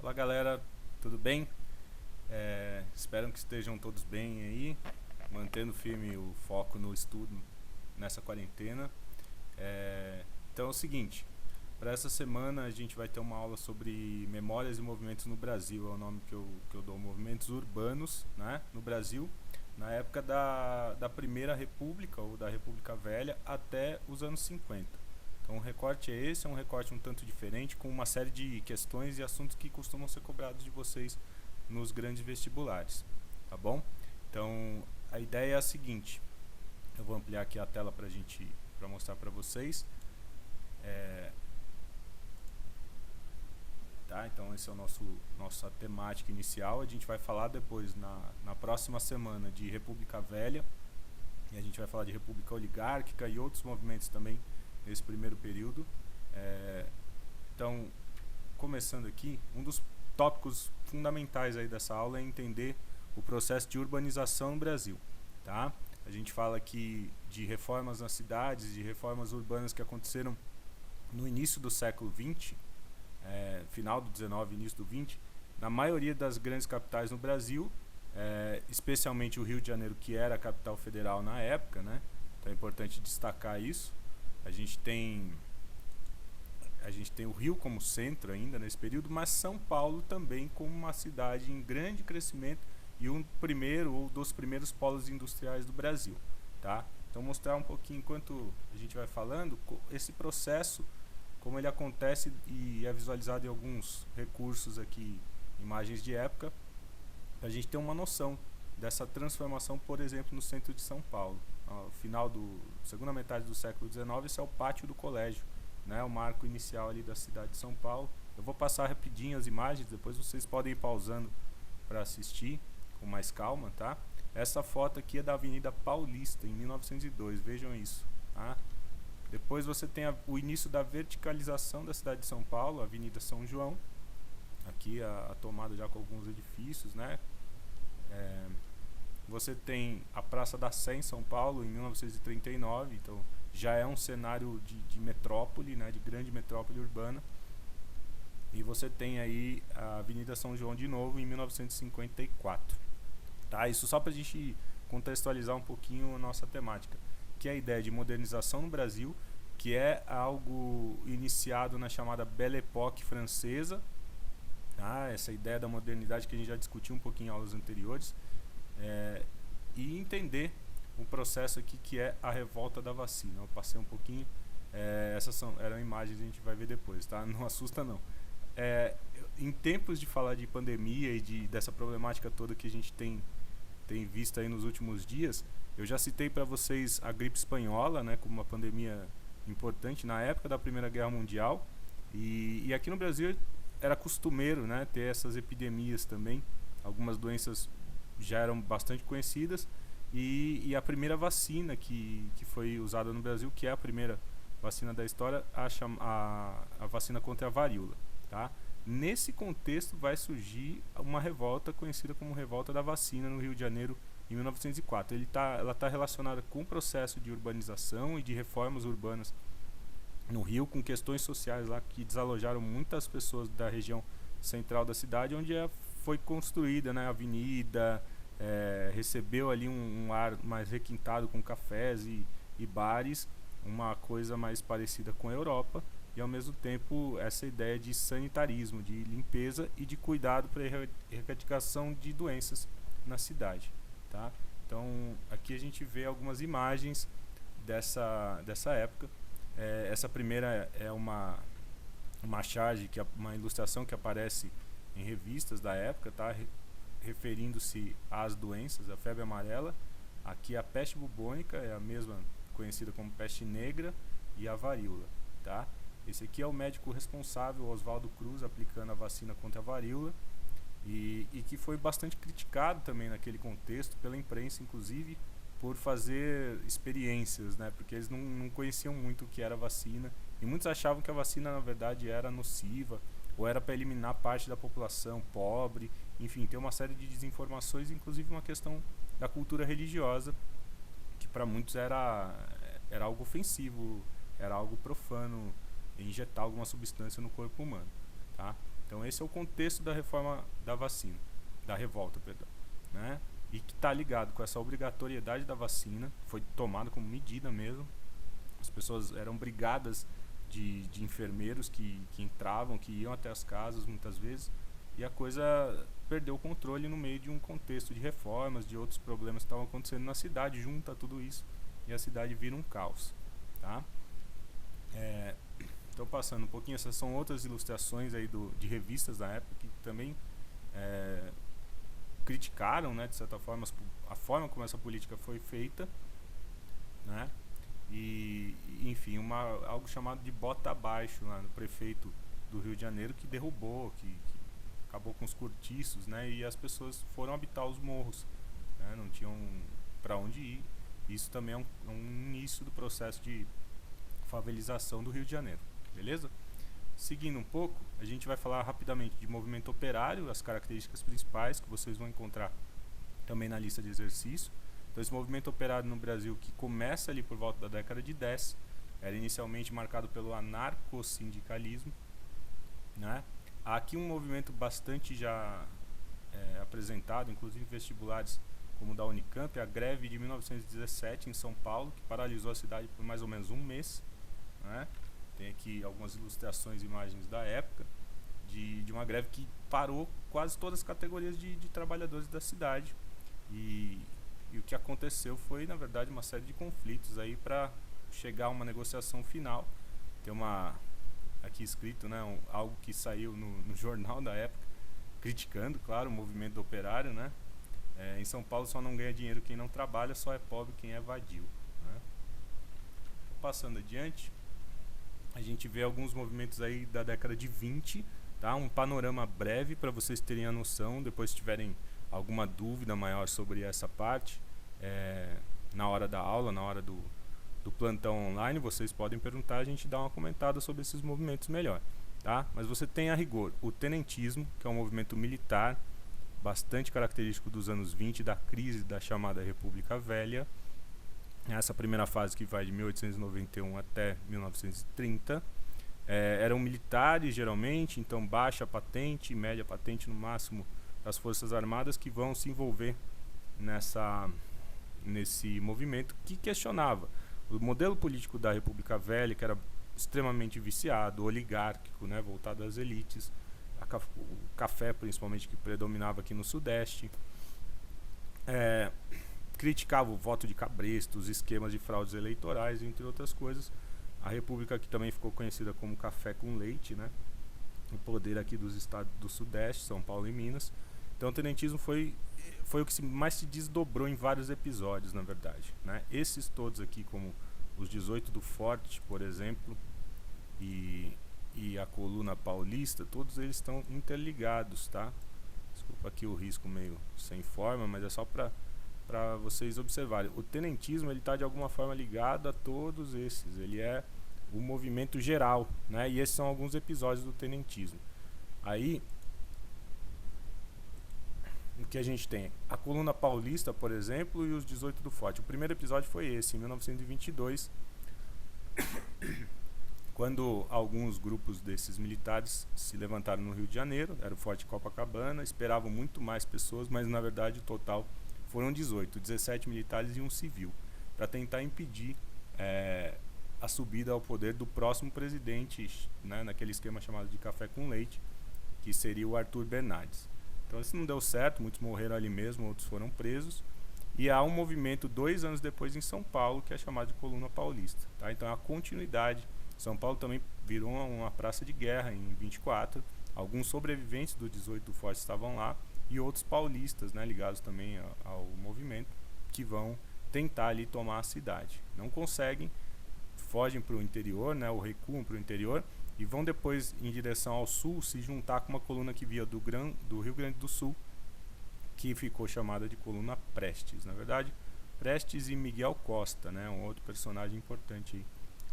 Olá galera, tudo bem? Espero que estejam todos bem aí, mantendo firme o foco no estudo nessa quarentena. Então é o seguinte, para essa semana a gente vai ter uma aula sobre memórias e movimentos no Brasil, é o nome que eu dou, movimentos urbanos, né, no Brasil, na época da Primeira República ou da República Velha até os anos 50. Então o recorte é esse, é um recorte um tanto diferente, com uma série de questões e assuntos que costumam ser cobrados de vocês nos grandes vestibulares, tá bom? Então a ideia é a seguinte, eu vou ampliar aqui a tela para mostrar para vocês. Tá? Então esse é o nossa temática inicial. A gente vai falar depois na próxima semana de República Velha, e a gente vai falar de República Oligárquica e outros movimentos também nesse primeiro período. Então, começando aqui, um dos tópicos fundamentais aí dessa aula é entender o processo de urbanização no Brasil, tá? A gente fala aqui de reformas nas cidades, de reformas urbanas que aconteceram no início do século XX, final do XIX, início do XX, na maioria das grandes capitais no Brasil, especialmente o Rio de Janeiro, que era a capital federal na época, né? Então é importante destacar isso. A gente tem o Rio como centro ainda nesse período, mas São Paulo também como uma cidade em grande crescimento e um primeiro ou dos primeiros polos industriais do Brasil, tá? Então mostrar um pouquinho, enquanto a gente vai falando, esse processo, como ele acontece e é visualizado em alguns recursos aqui, imagens de época, para a gente ter uma noção dessa transformação, por exemplo, no centro de São Paulo. No final da segunda metade do século XIX, esse é o pátio do colégio, né, o marco inicial ali da cidade de São Paulo. Eu vou passar rapidinho as imagens, depois vocês podem ir pausando para assistir com mais calma, tá? Essa foto aqui é da Avenida Paulista, em 1902, vejam isso, tá? Depois você tem o início da verticalização da cidade de São Paulo, a Avenida São João, aqui a tomada já com alguns edifícios, né? Você tem a Praça da Sé em São Paulo, em 1939, então já é um cenário de metrópole, né, de grande metrópole urbana. E você tem aí a Avenida São João de novo, em 1954. Tá? Isso só para a gente contextualizar um pouquinho a nossa temática, que é a ideia de modernização no Brasil, que é algo iniciado na chamada Belle Époque francesa, tá? Essa ideia da modernidade que a gente já discutiu um pouquinho em aulas anteriores, e entender um processo aqui que é a revolta da vacina. Eu passei um pouquinho, essas eram imagens, a gente vai ver depois, tá? Não assusta não. Em tempos de falar de pandemia e dessa problemática toda que a gente tem visto aí nos últimos dias, eu já citei para vocês a gripe espanhola, né, como uma pandemia importante na época da Primeira Guerra Mundial, e aqui no Brasil era costumeiro, né, ter essas epidemias também. Algumas doenças já eram bastante conhecidas, e a primeira vacina que foi usada no Brasil, que é a primeira vacina da história, a vacina contra a varíola, tá? Nesse contexto vai surgir uma revolta conhecida como Revolta da Vacina no Rio de Janeiro, em 1904. Ela está relacionada com o processo de urbanização e de reformas urbanas no Rio, com questões sociais lá que desalojaram muitas pessoas da região central da cidade, onde foi construída, né, a avenida, recebeu ali um ar mais requintado com cafés e bares, uma coisa mais parecida com a Europa, e ao mesmo tempo essa ideia de sanitarismo, de limpeza e de cuidado para a erradicação de doenças na cidade, tá? Então aqui a gente vê algumas imagens dessa época. Essa primeira é uma charge, uma ilustração que aparece em revistas da época, tá? Referindo-se às doenças, a febre amarela. Aqui a peste bubônica, é a mesma conhecida como peste negra, e a varíola, tá? Esse aqui é o médico responsável, Oswaldo Cruz, aplicando a vacina contra a varíola, e que foi bastante criticado também naquele contexto, pela imprensa inclusive, por fazer experiências, né? Porque eles não conheciam muito o que era vacina, e muitos achavam que a vacina na verdade era nociva, ou era para eliminar parte da população pobre. Enfim, tem uma série de desinformações, inclusive uma questão da cultura religiosa, que para muitos era algo ofensivo, era algo profano, injetar alguma substância no corpo humano, tá? Então Então esse é o contexto da reforma da vacina, da revolta, perdão, né? E que está ligado com essa obrigatoriedade da vacina, foi tomada como medida mesmo. As pessoas eram brigadas de enfermeiros que entravam, que iam até as casas muitas vezes, e a coisa perdeu o controle no meio de um contexto de reformas, de outros problemas que estavam acontecendo na cidade, junta tudo isso e a cidade vira um caos, tá? Então passando um pouquinho, essas são outras ilustrações aí de revistas da época que também criticaram, né, de certa forma, a forma como essa política foi feita, né? E enfim, algo chamado de bota abaixo lá no prefeito do Rio de Janeiro, que derrubou, que acabou com os cortiços, né? E as pessoas foram habitar os morros, né? Não tinham para onde ir. Isso também é um início do processo de favelização do Rio de Janeiro, beleza? Seguindo um pouco, a gente vai falar rapidamente de movimento operário, as características principais que vocês vão encontrar também na lista de exercício. Então esse movimento operário no Brasil, que começa ali por volta da década de 10, era inicialmente marcado pelo anarcossindicalismo, né? Há aqui um movimento bastante já apresentado, inclusive em vestibulares como o da Unicamp, a greve de 1917 em São Paulo, que paralisou a cidade por mais ou menos um mês, né? Tem aqui algumas ilustrações e imagens da época de uma greve que parou quase todas as categorias de trabalhadores da cidade. E o que aconteceu foi, na verdade, uma série de conflitos aí para chegar a uma negociação final. Tem aqui escrito, né, algo que saiu no jornal da época, criticando, claro, o movimento operário, né? Em São Paulo só não ganha dinheiro quem não trabalha, só é pobre quem é vadio, né? Passando adiante, a gente vê alguns movimentos aí da década de 20, tá? Um panorama breve para vocês terem a noção, depois se tiverem alguma dúvida maior sobre essa parte, na hora da aula, na hora do plantão online, vocês podem perguntar, a gente dá uma comentada sobre esses movimentos melhor, tá? Mas você tem a rigor o tenentismo, que é um movimento militar bastante característico dos anos 20, da crise da chamada República Velha. Essa primeira fase que vai de 1891 até 1930. Eram militares geralmente, então baixa patente, média patente no máximo das Forças Armadas, que vão se envolver nesse movimento que questionava o modelo político da República Velha, que era extremamente viciado, oligárquico, né, voltado às elites, o café principalmente, que predominava aqui no Sudeste, criticava o voto de cabresto, os esquemas de fraudes eleitorais, entre outras coisas. A República, que também ficou conhecida como café com leite, né, o poder aqui dos estados do Sudeste, São Paulo e Minas. Então o tenentismo foi o que mais se desdobrou em vários episódios, na verdade, né? Esses todos aqui, como os 18 do Forte, por exemplo, e a coluna paulista, todos eles estão interligados, tá? Desculpa aqui o risco meio sem forma, mas é só para vocês observarem. O tenentismo, ele está de alguma forma ligado a todos esses, ele é o movimento geral, né? E esses são alguns episódios do tenentismo. Aí o que a gente tem? A coluna paulista, por exemplo, e os 18 do Forte. O primeiro episódio foi esse, em 1922, quando alguns grupos desses militares se levantaram no Rio de Janeiro, era o Forte Copacabana, esperavam muito mais pessoas, mas na verdade o total foram 18, 17 militares e um civil, para tentar impedir a subida ao poder do próximo presidente, né, naquele esquema chamado de café com leite, que seria o Arthur Bernardes. Então isso não deu certo, muitos morreram ali mesmo, outros foram presos. E há um movimento 2 anos depois em São Paulo, que é chamado de Coluna Paulista, tá? Então a continuidade. São Paulo também virou uma praça de guerra em 24. Alguns sobreviventes do 18 do Forte estavam lá, e outros paulistas, né, ligados também ao movimento, que vão tentar ali tomar a cidade. Não conseguem, fogem para o interior, né, ou recuam para o interior, e vão depois em direção ao sul se juntar com uma coluna que via do Rio Grande do Sul, que ficou chamada de coluna Prestes. Na verdade, Prestes e Miguel Costa, né, um outro personagem importante aí,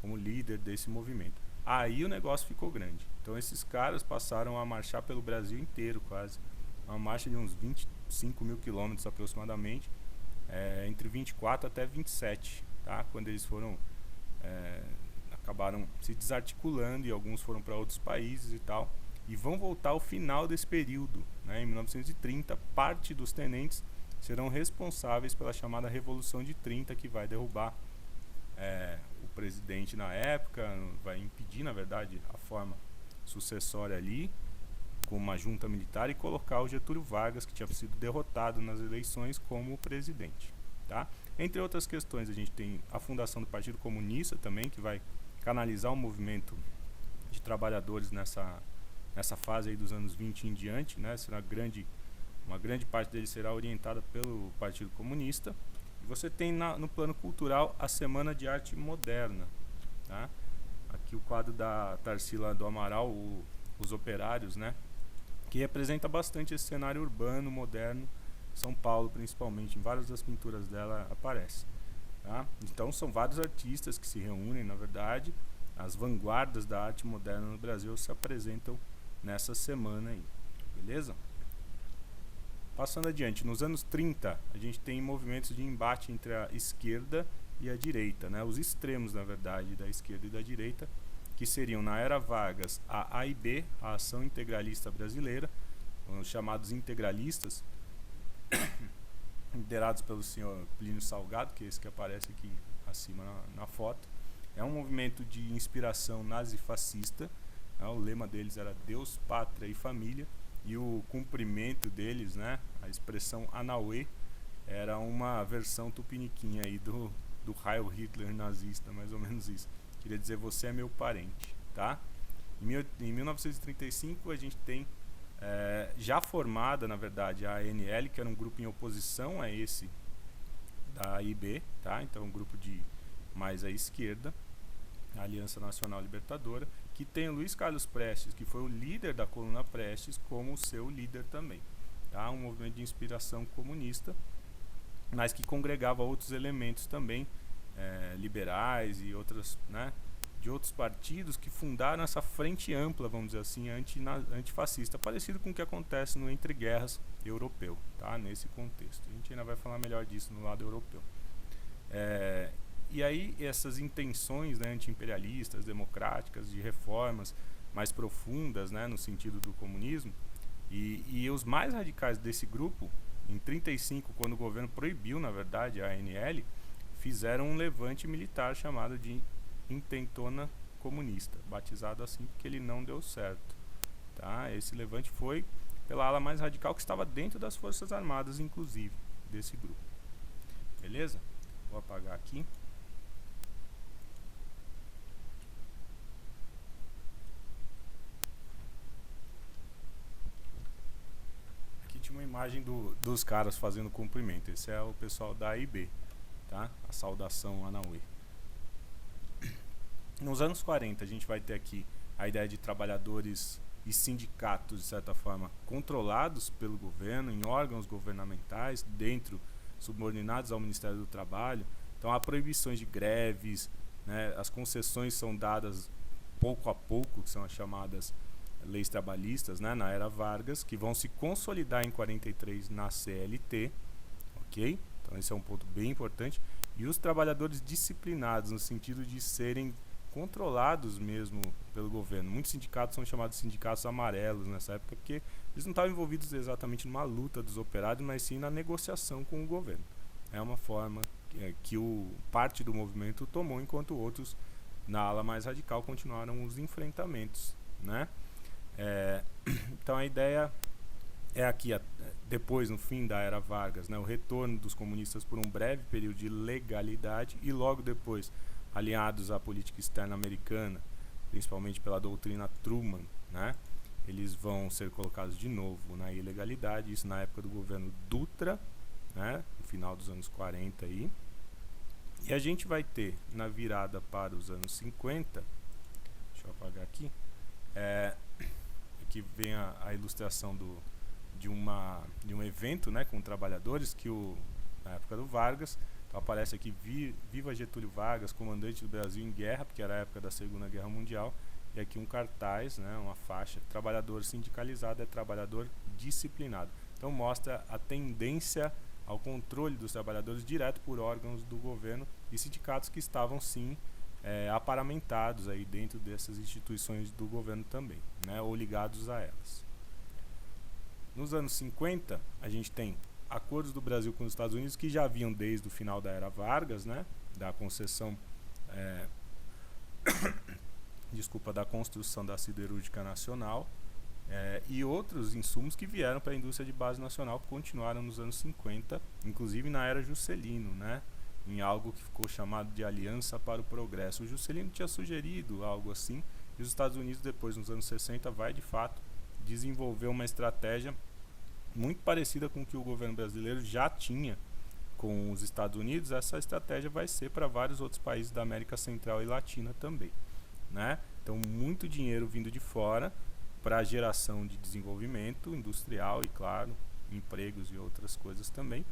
como líder desse movimento. Aí o negócio ficou grande. Então esses caras passaram a marchar pelo Brasil inteiro, quase. Uma marcha de uns 25 mil quilômetros aproximadamente, entre 24 até 27, tá? Quando eles foram... acabaram se desarticulando e alguns foram para outros países e tal. e vão voltar ao final desse período, né? Em 1930, parte dos tenentes serão responsáveis pela chamada Revolução de 30, que vai derrubar o presidente na época, vai impedir, na verdade, a forma sucessória ali, com uma junta militar, e colocar o Getúlio Vargas, que tinha sido derrotado nas eleições, como presidente. Tá? Entre outras questões, a gente tem a fundação do Partido Comunista também, que vai canalizar o movimento de trabalhadores nessa fase aí dos anos 20 em diante, né? Uma grande parte dele será orientada pelo Partido Comunista. E você tem no plano cultural a Semana de Arte Moderna. Tá? Aqui o quadro da Tarsila do Amaral, Os Operários, né? Que representa bastante esse cenário urbano, moderno, São Paulo principalmente. Em várias das pinturas dela aparece. Tá? Então são vários artistas que se reúnem, na verdade. As vanguardas da arte moderna no Brasil se apresentam nessa semana aí. Beleza? Passando adiante, nos anos 30, a gente tem movimentos de embate entre a esquerda e a direita, né? Os extremos, na verdade, da esquerda e da direita, que seriam, na era Vargas, a AIB, a Ação Integralista Brasileira, os chamados integralistas, liderados pelo senhor Plínio Salgado, que é esse que aparece aqui acima na foto. É um movimento de inspiração nazifascista, né? O lema deles era Deus, Pátria e Família, e o cumprimento deles, né, a expressão Anauê, era uma versão tupiniquim aí do Heil Hitler nazista, mais ou menos isso. Queria dizer, você é meu parente, tá? Em 1935 a gente tem já formada, na verdade, a ANL, que era um grupo em oposição a esse da AIB, tá? Então um grupo de mais à esquerda, a Aliança Nacional Libertadora, que tem o Luiz Carlos Prestes, que foi o líder da coluna Prestes, como seu líder também. Tá? Um movimento de inspiração comunista, mas que congregava outros elementos também, liberais e outras, né, de outros partidos que fundaram essa frente ampla, vamos dizer assim, antifascista, parecido com o que acontece no Entre Guerras europeu, tá? Nesse contexto. A gente ainda vai falar melhor disso no lado europeu. E aí essas intenções, né, anti-imperialistas, democráticas, de reformas mais profundas, né, no sentido do comunismo, e os mais radicais desse grupo, em 1935, quando o governo proibiu, na verdade, a ANL, fizeram um levante militar chamado de Intentona Comunista, batizado assim porque ele não deu certo. Tá? Esse levante foi pela ala mais radical, que estava dentro das Forças Armadas, inclusive, desse grupo. Beleza? Vou apagar aqui. Uma imagem dos caras fazendo cumprimento. Esse é o pessoal da AIB, tá? A saudação Anauê. Nos anos 40 a gente vai ter aqui a ideia de trabalhadores e sindicatos, de certa forma, controlados pelo governo, em órgãos governamentais, subordinados ao Ministério do Trabalho. Então há proibições de greves, né? As concessões são dadas pouco a pouco, que são as chamadas leis trabalhistas, né, na era Vargas, que vão se consolidar em 43 na CLT, ok? Então esse é um ponto bem importante. E os trabalhadores disciplinados, no sentido de serem controlados mesmo pelo governo. Muitos sindicatos são chamados de sindicatos amarelos nessa época, porque eles não estavam envolvidos exatamente numa luta dos operários, mas sim na negociação com o governo. É uma forma que parte do movimento tomou, enquanto outros, na ala mais radical, continuaram os enfrentamentos, né? Então a ideia é aqui, depois, no fim da era Vargas, né, o retorno dos comunistas por um breve período de legalidade, e logo depois, alinhados à política externa americana, principalmente pela doutrina Truman, né, eles vão ser colocados de novo na ilegalidade, isso na época do governo Dutra, né, no final dos anos 40 aí. E a gente vai ter, na virada para os anos 50, deixa eu apagar aqui, aqui vem a ilustração de um evento, né, com trabalhadores, que na época do Vargas, então aparece aqui Viva Getúlio Vargas, comandante do Brasil em guerra, porque era a época da Segunda Guerra Mundial, e aqui um cartaz, né, uma faixa, trabalhador sindicalizado é trabalhador disciplinado. Então mostra a tendência ao controle dos trabalhadores direto por órgãos do governo e sindicatos que estavam sim aparamentados aí dentro dessas instituições do governo também, né, ou ligados a elas. Nos anos 50, a gente tem acordos do Brasil com os Estados Unidos que já vinham desde o final da era Vargas, né, da concessão, da construção da siderúrgica nacional, e outros insumos que vieram para a indústria de base nacional continuaram nos anos 50, inclusive na era Juscelino, né, em algo que ficou chamado de Aliança para o Progresso. O Juscelino tinha sugerido algo assim, e os Estados Unidos depois, nos anos 60, vai de fato desenvolver uma estratégia muito parecida com o que o governo brasileiro já tinha com os Estados Unidos. Essa estratégia vai ser para vários outros países da América Central e Latina também, né? Então, muito dinheiro vindo de fora para a geração de desenvolvimento industrial e, claro, empregos e outras coisas também,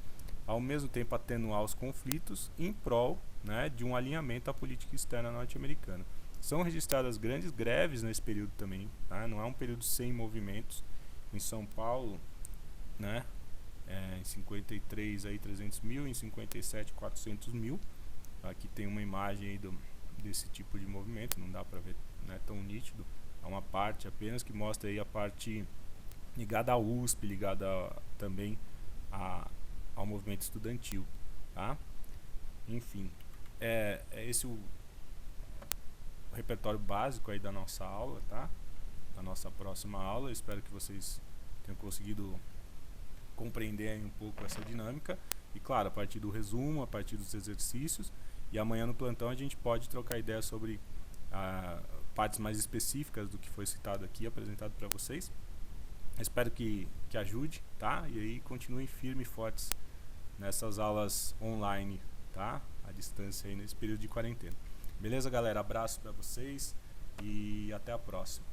ao mesmo tempo atenuar os conflitos em prol, né, de um alinhamento à política externa norte-americana. São registradas grandes greves nesse período também, tá? Não é um período sem movimentos. Em São Paulo, né, em 53 aí 300 mil, em 57 400 mil. Aqui tem uma imagem aí desse tipo de movimento, não dá para ver, não é tão nítido. É uma parte apenas que mostra aí a parte ligada à USP, ligada também ao movimento estudantil, tá? Enfim, esse o repertório básico aí da nossa aula, tá? Da nossa próxima aula. Eu espero que vocês tenham conseguido compreender aí um pouco essa dinâmica. E claro, a partir do resumo, a partir dos exercícios. E amanhã no plantão a gente pode trocar ideia sobre partes mais específicas do que foi citado aqui, apresentado para vocês. Eu espero que ajude, tá? E aí continuem firmes e fortes nessas aulas online, tá? À distância aí nesse período de quarentena. Beleza, galera? Abraço para vocês e até a próxima.